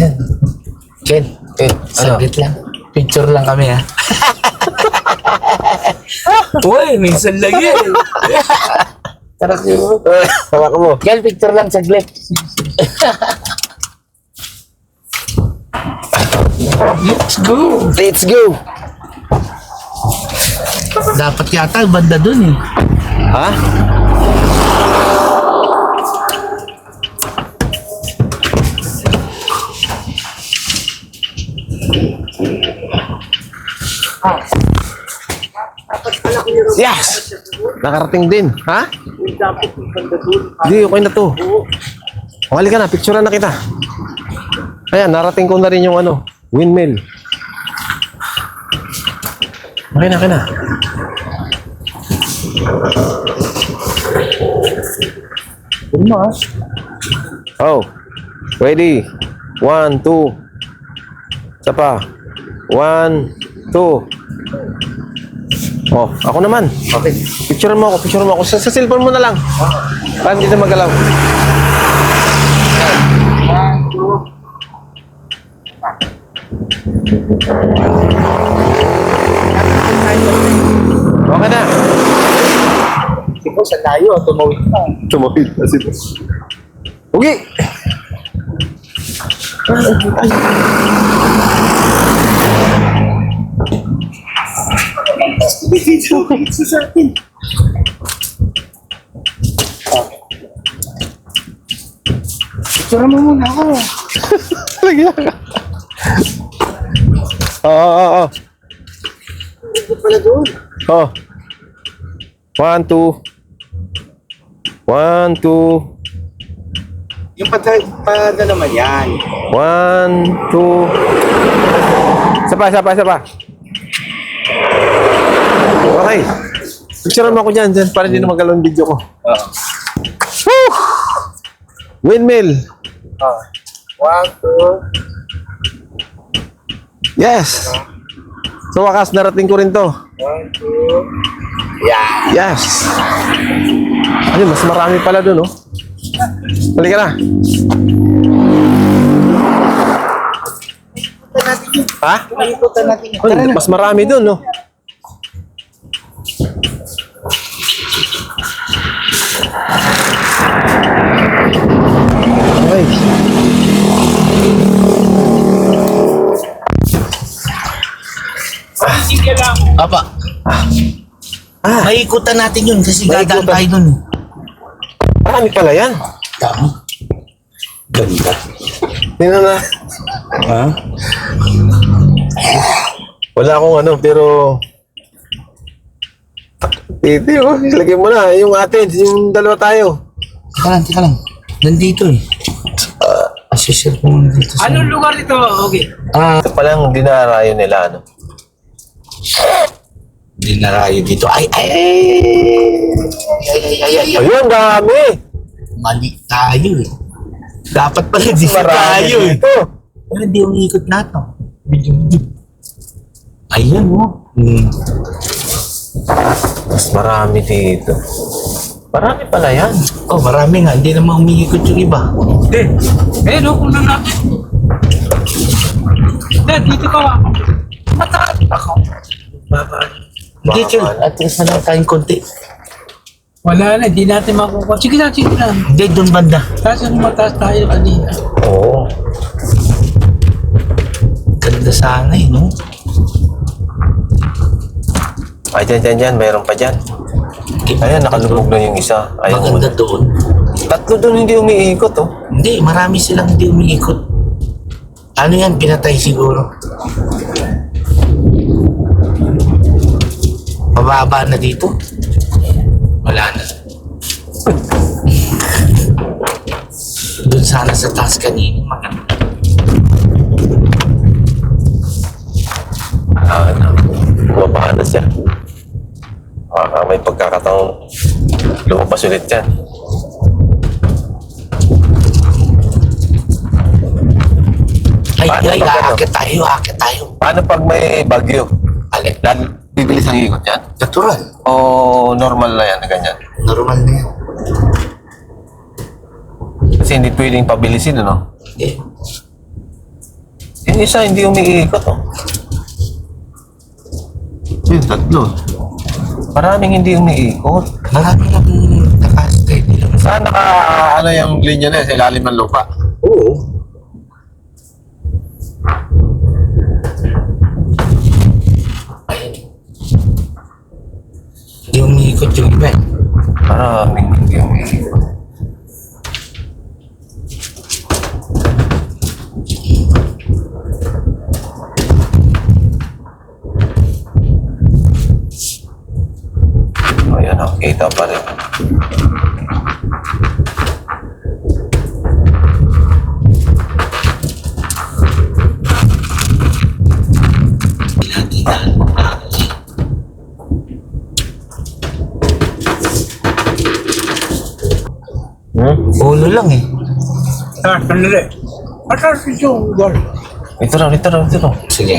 Ayan. Ken, saglit lang. Picture lang kami, ha? Uy, minsan lang yan. Tarak yun. Hawakan mo. Ken, picture lang, saglit. Let's go. Let's go. Dapat yata banda dun, eh. Ha? Yes! Nakarating din. Ha? Hindi, okay na to. Mali ka na, picturean na kita. Ayan, narating ko na rin yung ano, windmill. Okay na, okay na. Oh, ready. 1, 2. Isa pa. 1, 2. Oh, ako naman. Okay. Picture mo ako. Sa cellphone mo na lang. Para hindi na magalaw. Okay na. Ikaw sa layo, tumawid na. Tumawid na sila. Ugi! Picture mo muna ako. Lagyan ka. Oo. Ito pala doon. Oh. 1, 2. 1, 2. Yung pada naman yan. 1, 2. Isa pa. Okay. Picture mo ako dyan para hindi na magalaw ang video ko. Woo! Windmill. 1, 2. Yes. So wakas, narating ko rin to. 1, 2. Yeah. Yes. Ayun, mas marami pala dun, oh. Halika na. Ha? Ikutan natin. Ayun, mas marami dun, no? Okay. Sige lang. Papa. May ikutan natin yun kasi dadaan tayo dun. Marami pala yan. Dami. Ganda. Tingnan na. Ha? Wala akong ano, pero... Titi, oh. Ilagay mo na. Yung atin, yung dalawa tayo. Teka lang. Nandito eh. Asisir ko muna dito sa... Anong lugar dito? Okay. Ito palang dinarayo nila, ano. Dinarayo dito. Ay. Ayun, dami. Mali tayo eh. Dapat pala di Marami tayo eh. dito. Pero hindi umiikot na ito. Ayan oh. Mas marami dito. Marami pala yan. Oh, marami nga. Hindi naman umiikot yung iba. Hindi. Ayun o, kunan natin. Hindi, dito ka ako. Mataas ako. Hindi, Chul. At least na lang tayong konti. Wala na, hindi natin makukuha. Sige na. Hindi, doon banda. Kasi mataas tayo kanina. Oo. Ganda sana eh, no? Ay, dyan. Mayroon pa dyan. Ayan, nakalubog na yung isa. Ayan, Maganda doon. tatlo doon hindi umiikot, oh. Hindi, marami silang hindi umiikot. Ano yan? Pinatay siguro. Mababa na dito. Wala na. Doon sana sa taas kanina. Maganda. Bumaba na siya. May pagkakataon lumabas ulit yan. Ay, aakit tayo. Paano pag may bagyo? Alin? Bibilis ang ikot yan? Natural. O normal na yan na ganyan? Normal na yan. Kasi hindi pwedeng pabilisin, ano? Eh, Yung isa, hindi umiikot, oh. Yung tatlo. Maraming hindi umiikot. Marami lang nakastay nila. Saan ano yung linya na yun? Sa ilalim ng lupa? Oo. Hindi umiikot yung iba. Maraming hindi umiikot. Ayan, kita pa rin. Ulo lang eh. Sandali. Atas yung gol. Ito raw. Sige.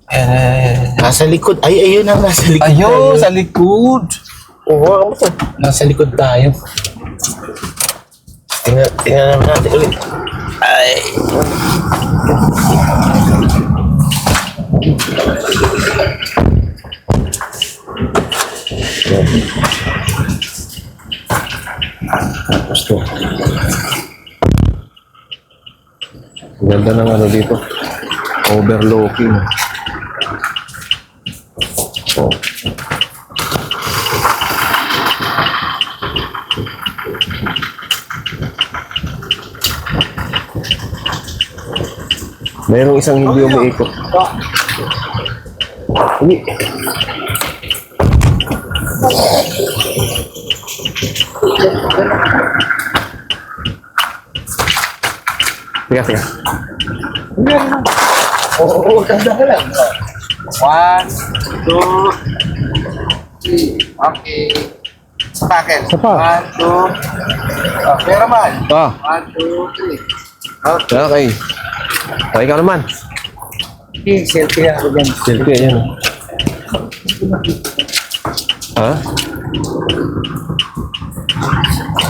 Ayan. Nasa likod. Ay, ayun na. Nasa likod Ayun, tayo. sa likod. Oo, ano to? Nasa likod tayo. Tingnan naman natin ulit. Ay. Gusto. Ganda ng ano dito. Overlooking. Oh. Mayroong isang hindi umiikot. Hindi. Tiga. Oo, ganda ka lang. 1, 2, 3. Okay. Sa akin. Isa pa. 1, 2. Okay naman. 1, 2, 3. Okay. Okay ka naman. Okay, selfie ako dyan. Selfie, ayan. Ha?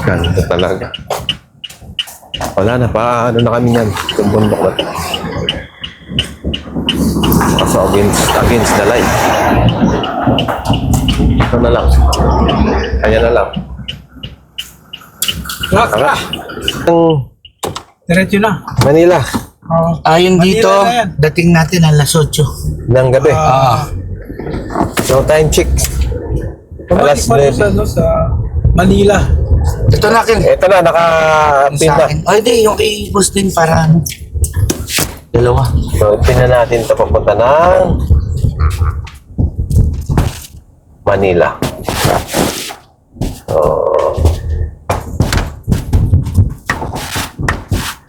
Ganda talaga. Wala na pa, ano na kami yan. Yung bundok na to. Kaso against the light. Ito na lang. Ayan na lang. Tara. Ang Diretso na. Manila, Oh. Ayon Manila dito, na yan. dating natin alas 8. ng gabi. No time check. Pabalik Alas pa rin 9. sa, sa Manila. Ito na akin. Ito na, nakapin Sa na. akin. Ay, di, yung kay boss din para ano. Dalawa. So, pin na natin ito papunta ng Manila. So,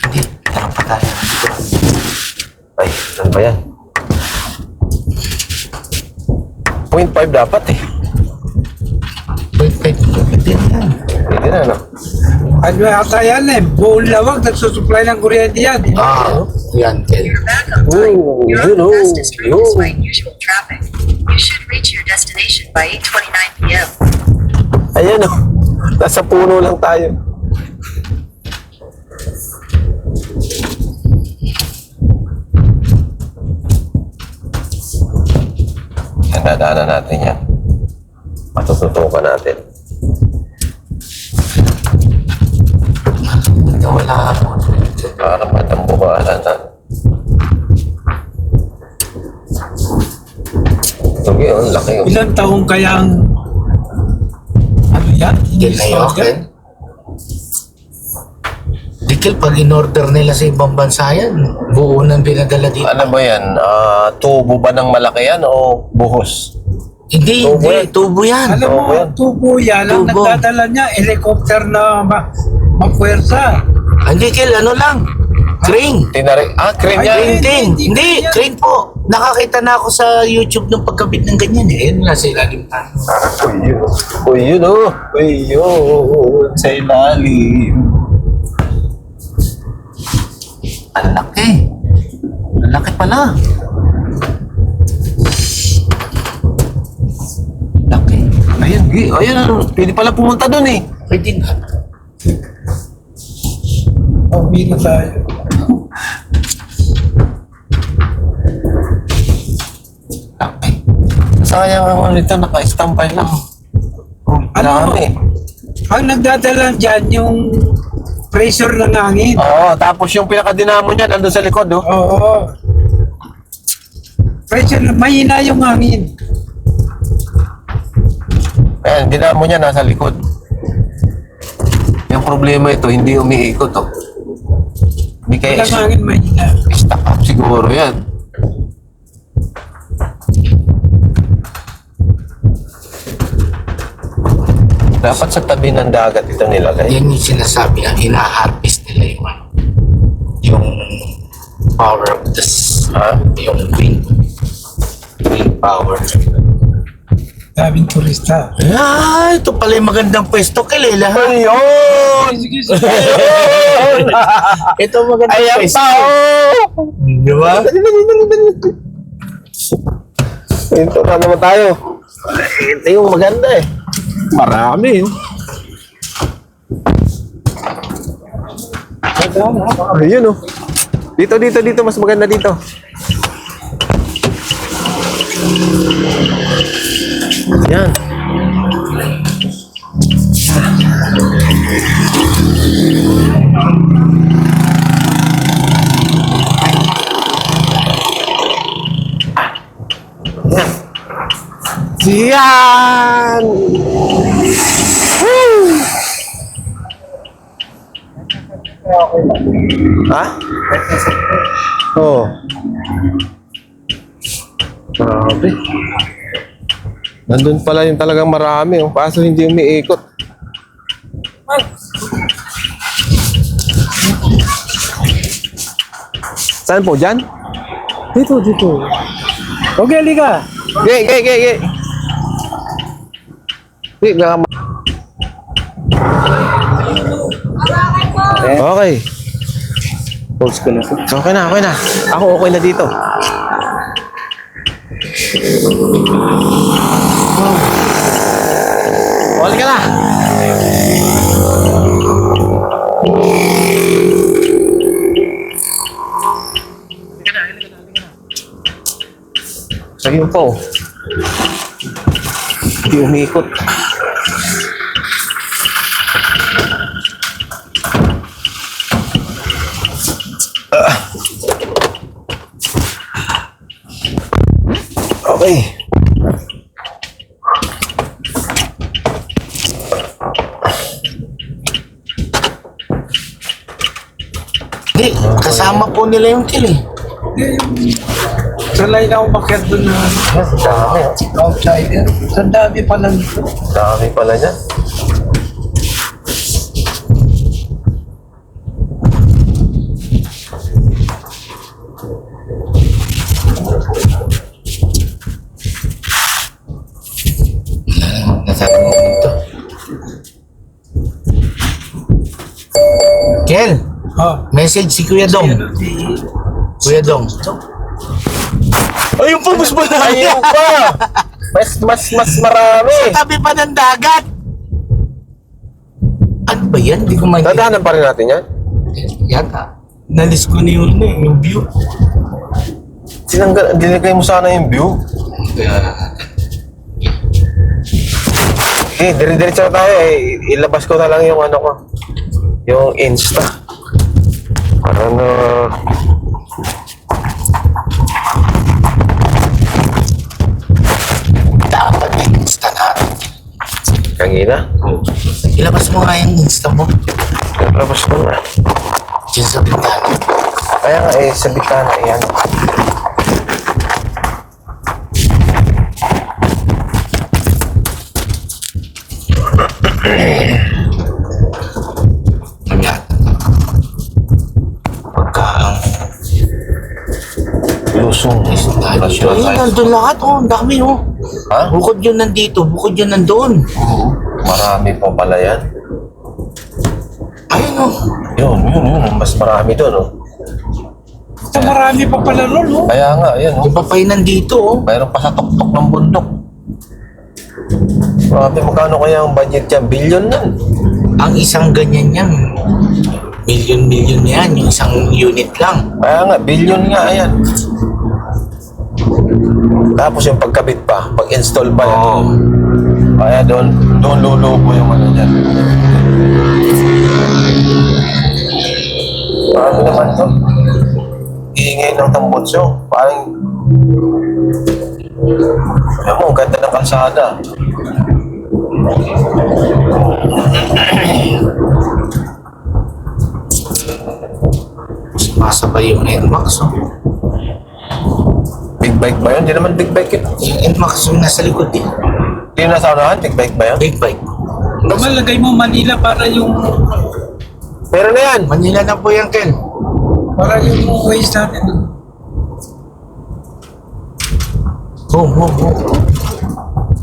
Hindi, tarang pa tayo. ay, saan ba yan? 0.5 dapat eh. Wait, din yan. Hindi na, no? Ano ata yan eh. Buong lawag, nagsusupply ng kuryente yan. Yan, Kel. Oh, Your yun, oh. fastest route is by Yun. usual traffic. You should reach your destination by 8:29 p.m. Ayan, oh. Nasa puno lang tayo. Yan, dadaanan natin yan. Matututukan natin. Wala ako. Para matambukalan na. Sige, ang laki yun. Ilang taong kayang ano yan? Kel na yun, Kel. Di, Kel, pag in-order nila sa ibang bansa yan, buo nang pinadala dito. Ano ba yan? Tubo ba ng malaki yan o buhos? Hindi, Tubo hindi. yan. Tubo yan. Alam mo, Oo, yan. tubo yan. Ang Tubo. nagdadala niya, helicopter na mapuwersa. Hindi, Kel, ano lang. Crane. Tinari. Crane Ay, yan. Crane din. hindi Hindi, crane yan. crane po. Nakakita na ako sa YouTube ng pagkabit ng ganyan eh. Ayun nga sa ilalim tayo. Uy, yun oh. Uy, yun. Sa ilalim. Ang laki. Ang laki pala. Laki. Ayan, ayan ano. Pwede pala pumunta dun eh. Pwede nga. Pabili tayo. Sayang ang nito, naka-stampay lang. Ano? Dami. Ang nagdadala dyan, yung pressure ng hangin. Oo, tapos yung pinakadinamo niya, nandun sa likod, oh. Oo. Pressure, mahina yung hangin. Ayan, dinamo niya nasa likod. Yung problema ito, hindi umiikot, oh. Hindi kaya Walang hangin, mahina. stuck up siguro yan. Dapat sa tabi ng dagat ito nilagay. Yan yung sinasabi na hina-harvest nila yung ano, yung power of the yung wind power. Daming turista. Ay, ito pala yung magandang pwesto, Kilela. Ayun! Ito magandang Ayan pwesto. pa, oh! Di ba? Ito na naman tayo. Ito yung maganda eh. Marami. Ayun oh. Dito. Mas maganda dito. Yan. Yan! Woo! Ha? Oo. Grabe. Nandun pala yung talagang marami. Yung kaso hindi umiikot. Saan po? Diyan? Dito. Okay, liga. Gay. Di, okay. Pause ko na. Okay na. Ako okay na dito. Wala ka na. Ayun po. Hindi umiikot. Okay. Hindi, kasama po nila yung kill eh. Sanay na umakyat doon na Dami. outsider. Sa dami pa lang. Dami pala niya. Nasabi mo ito. Kel, Oh. message si Kuya Dong. Kuya Dong. Ayun po, mas marami. Ayun pa! Mas marami! Tabi pa ng dagat. Ano ba yan? Hindi ko maintindihan. Dadaanan pa rin natin yan? Yata. Nalis ko na yun yung view. Dinigay mo sana yung view. Okay, dire-diretso na tayo eh. Ilabas ko na lang yung ano ko. Yung Insta. Para na... Dapat may Insta natin. Kangina. Ilabas mo nga yung Insta mo. Ilabas ko na. Diyan sa bintana. Kaya nga eh, sa bitana yan. Ayan. Pagka ang Lusong. ayun, nandun lahat. Oh, ang dami oh. Ha? Bukod yun nandito, bukod yun nandun. Marami po pala yan. Ayun oh. Yun. Mas marami doon, oh. Ito marami pa pala nun, oh. Kaya nga, yan, oh. Yung papay nandito oh. Mayroon pa sa tuktok ng bundok. Grabe, magkano kaya ang budget yan? Billion na. Ang isang ganyan yan. Million yan. Yung isang unit lang. Kaya nga, billion nga yan. Tapos yung pagkabit pa, pag-install pa yan. Oo. Kaya doon lulubo yung ano dyan. Ano naman to? Iingay ng tambutso. Parang... Alam mo, ganda ng kalsada. Sumasabay yung NMAX. Oh. Big bike ba yun? Hindi naman big bike yun. Yung NMAX yung nasa likod eh. Hindi yung nasa unahan, big bike ba yun? Big bike. Malagay mo Manila para yung Pero na yan. Manila na po yan, Ken. ways natin. Home.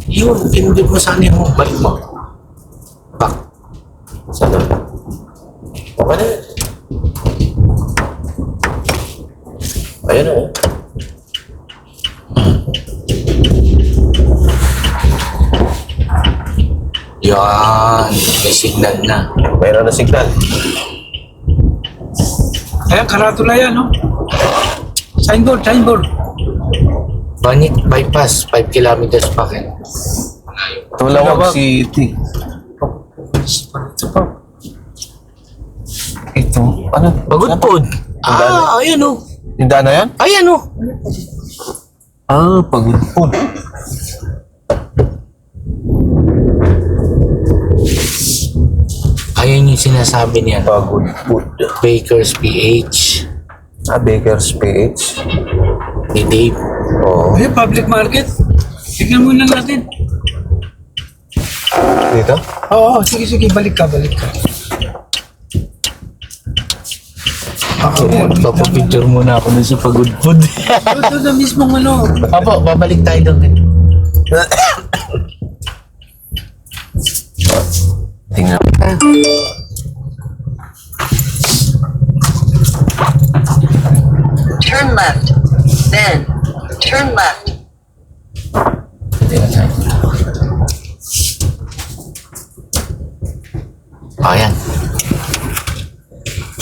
Yun, hindi mo saan yung home. Balik mo. Back. Sana. Okay na yan. Ayan o. Yan. May signal na. Mayroon na signal. Ayan, karatula yan, no? Signboard. Banit bypass, 5 kilometers pa, Ken. Tulawag City. Ito pa. Ito. Ano? Pagudpod. Ayan o. Yung daan na yan? Ayan o. Pagudpod. Ayan yung sinasabi niya. Pagudpod. Baker's PH. Baker's PH. Ni Dave. Oo. Ayan, public market. Tignan muna natin. Dito? Oo, sige, balik ka. Papapicture muna ako dun sa pagudpod. Ito na mismong ano. Apo, babalik tayo doon. Tingnan. Turn left. Then, turn left. Ayan.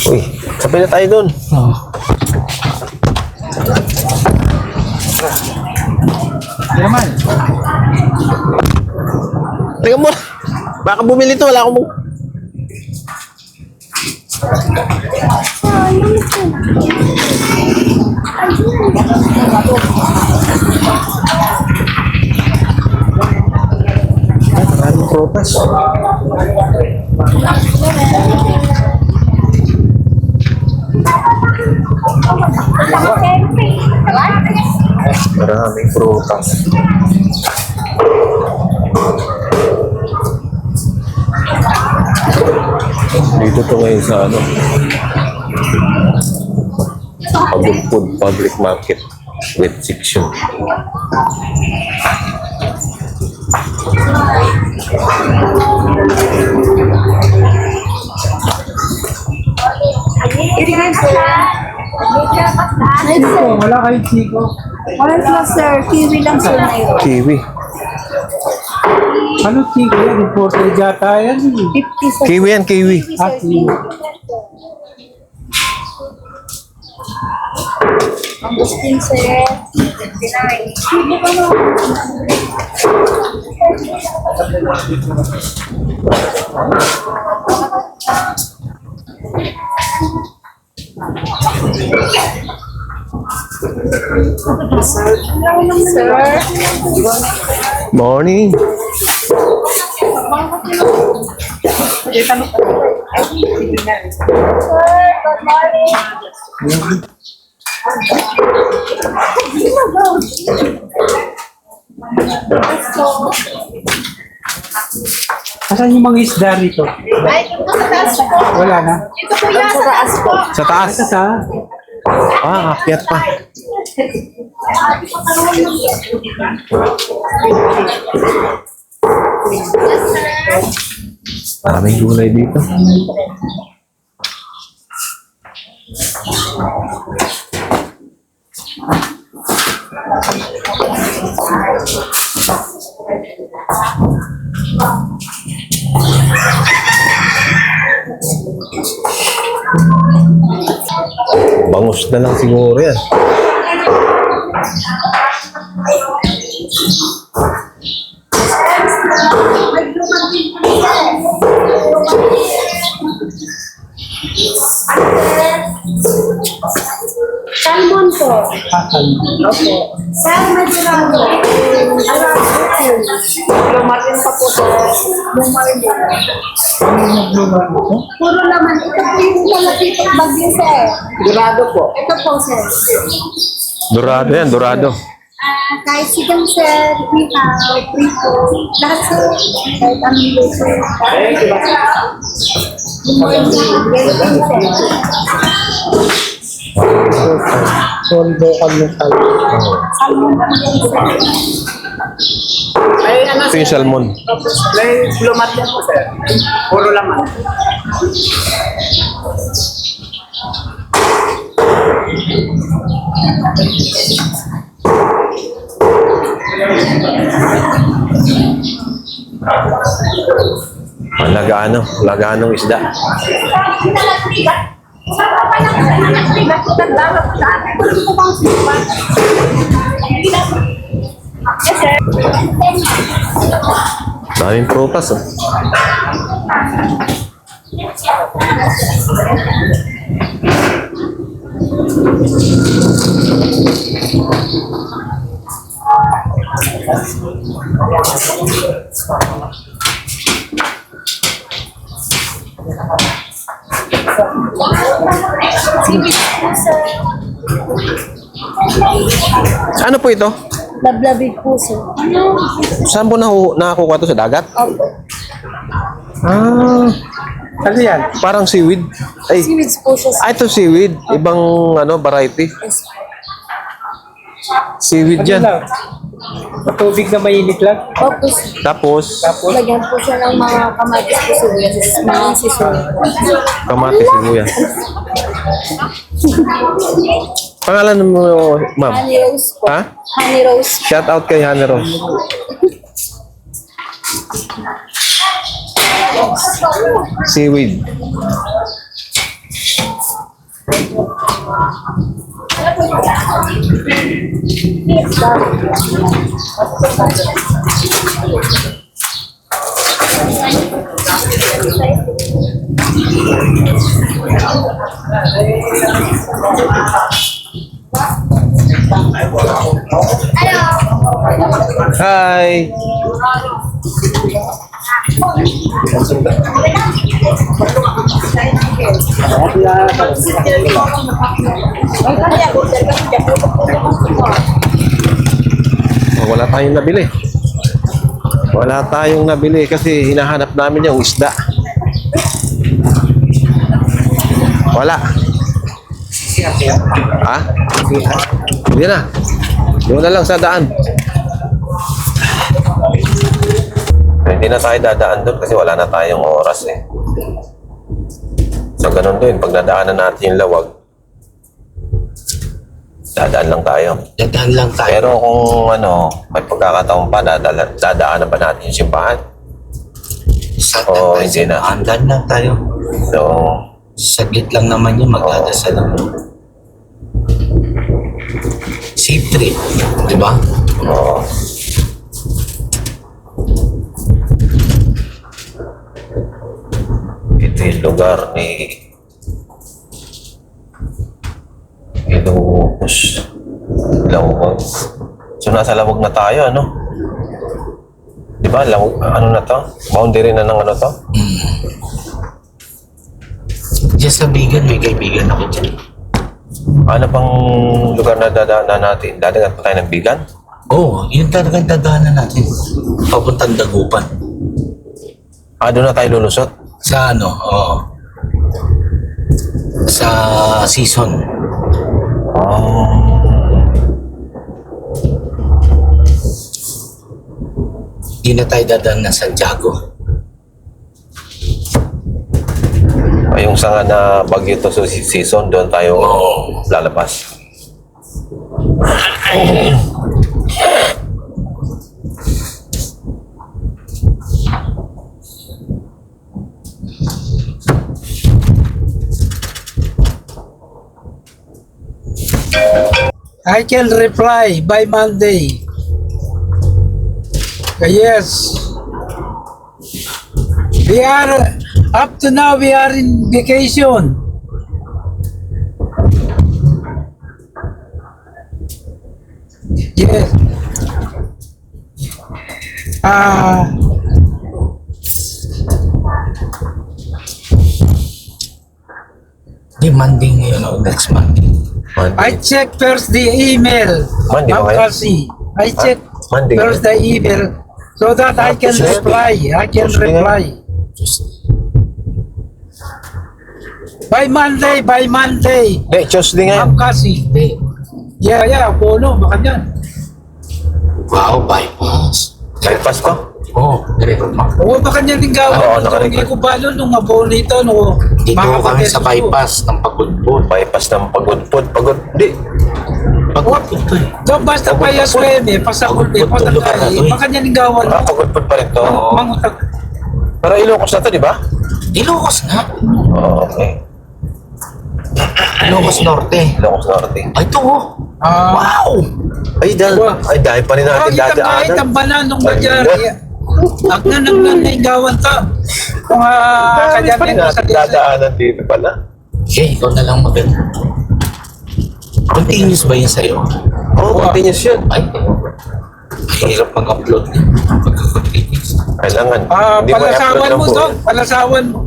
Uy, sabi na tayo dun. Oh. Naman. Teka mo. Baka bumili to. Wala akong... Maraming propas. Maraming prutas. Dito to ngayon sa ano? Pagudpod Public Market with section. Wala kayo, Chico. Wala sila, sir. Kiwi lang sir ngayon. Kiwi. Ano, Chico yan? Imported yata yan. 50 sir. Kiwi yan, kiwi. Ah, kiwi. Ang gustin sir. 59. Sir. Morning. Sir, good morning. Asan yung mga isda rito? Ay, ito po sa taas po. Wala na. Ito po yan sa taas po. Sa taas. Asa? Akyat pa. Maraming gulay dito. Bangus na lang siguro yan. kalakal. Sir, may durado. Lumarin pa po, sir. Lumarin din. Puro laman. Ito po yung malapitong bagyo, sir. Durado po. Ito po, sir. Dorado yan, dorado. Kahit sigang, sir, hikaw, prito, lahat, sir. Kahit anong luto. Lumarin din. Ganyan, sir. Soldo kami Salmon po yan, sir. Ito yung salmon. May lumat yan po, sir. Puro laman. Lagaanong isda. Daming prutas, oh. Ano po ito? Lablabig po, sir. Saan po nakakuha to sa dagat? Opo. Ah, Ano yan? parang seaweed. Ay, Seaweeds po siya, sir. ito seaweed. Ibang variety. Yes, po. Seaweed Ano yan. lang? Matubig na mainit lang. Opo, sir. Tapos, Lagyan po siya ng mga kamatis po, sir. Mga sisyo. kamatis, sibuyas. Pangalan mo, ma'am? Honey Rose po. Ha? Honey Rose. Shout out kay Hannah Rose. Seaweed. Hi. Wala tayong nabili. Wala tayong nabili kasi hinahanap namin yung isda. Wala. Ha? Hindi na. Doon na lang sa daan. Hindi na tayo dadaan doon kasi wala na tayong oras eh. So ganun din, pag nadaanan natin yung lawag, dadaan lang tayo. Dadaan lang tayo. Pero kung may pagkakataon pa, dadaanan ba natin yung simbahan? Sa Oo, hindi na. Andan lang tayo. So, Saglit lang naman yun, magdadasal lang. Safe trip, di ba? oo. Ito yung lugar ni Ilocos. Lawag. So, nasa lawag na tayo, ano? Di ba? Lawag, ano na to? Boundary na ng ano to? Diyan sa Bigan, may kaibigan ako dyan. Ano pang lugar na dadaanan natin? Dadagat pa tayo ng Bigan? Oo, yun talagang dadaanan natin. Papuntang Dagupan. Doon na tayo lulusot? Sa sa season. Hindi na tayo dadaan ng Santiago. Yung sanga na bagyo to sa season, doon tayo lalabas. I can reply by Monday. Yes. We are, up to now, we are in vacation. Yes. Di Monday ngayon o next Monday. I check first the email. Monday ba Ma'am ngayon? Kasi. I check Monday first the email so that I can Tuesday. reply. I can Tuesday nga. reply. By Monday. Hindi, Tuesday ngayon. Ma'am Kasi. Hindi. Yeah, Apollo, baka dyan. Wow, bypass. Bypass to? Oo, diretso mo. Oo, baka dyan din gawin. Oo, nakarecord. Hindi ko balo nung Apollo nito. No, Dito kami sa bypass ng Pagudpod. Bypass ng pagudpod. Hindi. Pagudpod to eh. So, basta pa yung sweme, pasakot eh, Pagod-pagod patangay. lugar na to eh. Baka dyan din gawan. Pagudpod pa rin to. Mangutag. Pero Ilocos na to, di ba? Ilocos na. Okay. Ilocos Norte. Ilocos Norte. Ay, ito oh. Wow! Dahil pa rin natin Kahit ang kahit dadaanan. ang bananong badyari. Ayun. Agnan na gawan ta. Kung Dahil kanya pa rin din sa natin desa. dadaanan dito pala. Okay, ikaw na lang maganda. Continuous ba yun sa'yo? Oo, continuous yun. Ay, mahirap mag-upload din. Pagka-continuous. Kailangan. Hindi mo i-upload Palasawan lang mo, po. Dong. Palasawan mo.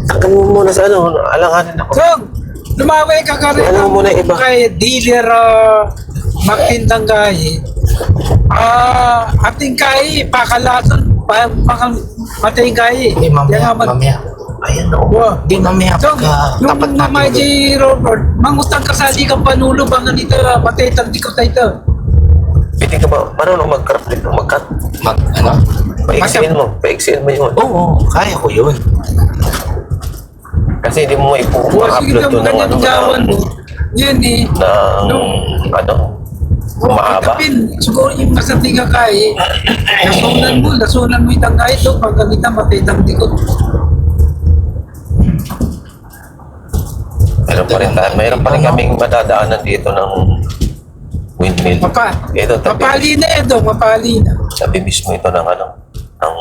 Takan mo muna sa ano, alanganin ako. Dong, lumawi ka ka rin Ano mo muna iba? kay dealer magtindang gayi. Ating kayi, pakalason, matay kayi. Hindi, mamaya. Yan nga, Mamaya. Ayan o. Wow. Hindi, mamaya Dong, pagka yung tapat mamay natin. si Robert, mangutang ka sa di kang panulo, bang nito, patay di ko tayo. Pwede ka ba, marunong mag-cut dito, mag-cut? Ano? Paiksin mo yun. Oo, kaya ko yun. Kasi hindi mo Sige ipo-upload lang, to ng ganyan ano, gawan mo. Yan eh. ng ano, mahaba. Kapin, siguro yung masati ka kay, lasunan mo itang kay ito, pag ganita matitang dikot. Mayroon pa rin kaming madadaanan dito ng windmill. Ito, Mapali na ito, mapali na. tabi mismo ito ng ano, ng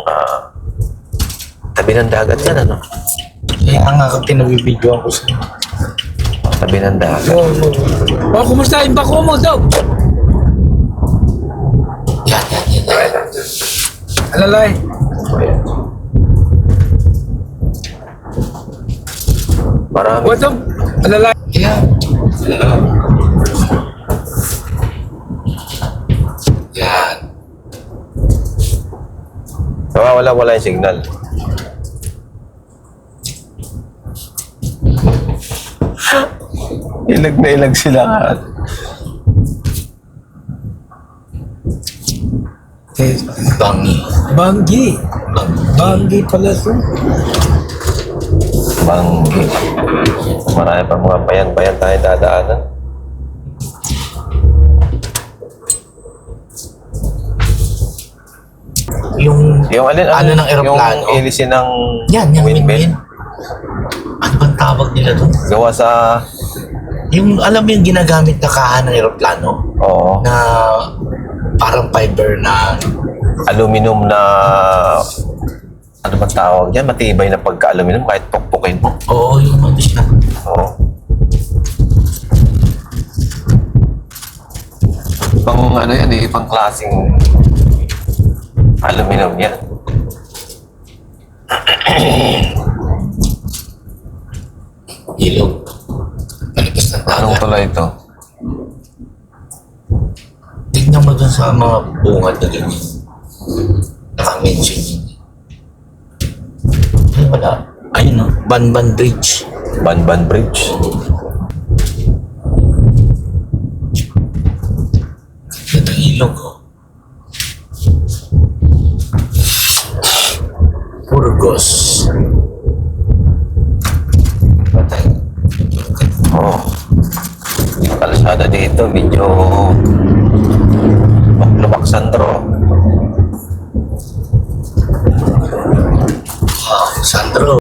tabi ng dagat yan, ano? Kaya nga pinabibidyoan ko sa'yo. Tabi ng dagat. Kumusta yung bako mo, Dog? Yan. Alalay. Marami. O, Dog? Alalay. Yan. Yan. Wala yung signal. Ilag na ilag sila. Bangi. Banggi pala ito. Banggi. Marami pa mga bayan-bayan tayo dadaanan. Yung alin, ano ng eroplano? Yung ilisin ng Yan, windmill. windmill. Ano bang tawag nila doon? Gawa sa... Yung, alam mo yung ginagamit na kahan ng eroplano? Oo. Na parang fiber na... Aluminum na... Ano ba tawag yan? Matibay na pagka-aluminum kahit pukpukin mo. Oo, yung ano siya. Oo. Ibang ano yan eh, ibang klaseng aluminum yan. Ilog. Palipas ng Anong dagat. tuloy ito? Tignan mo dun sa mga bungad na ganyan. Naka-mention yun. Ay, wala. Ayun no, Banban Bridge. Banban Bridge. Ito ang ilog oh. Burgos. Patay. Oo. Kalsada dito, medyo Lubak Sandro. Sandro.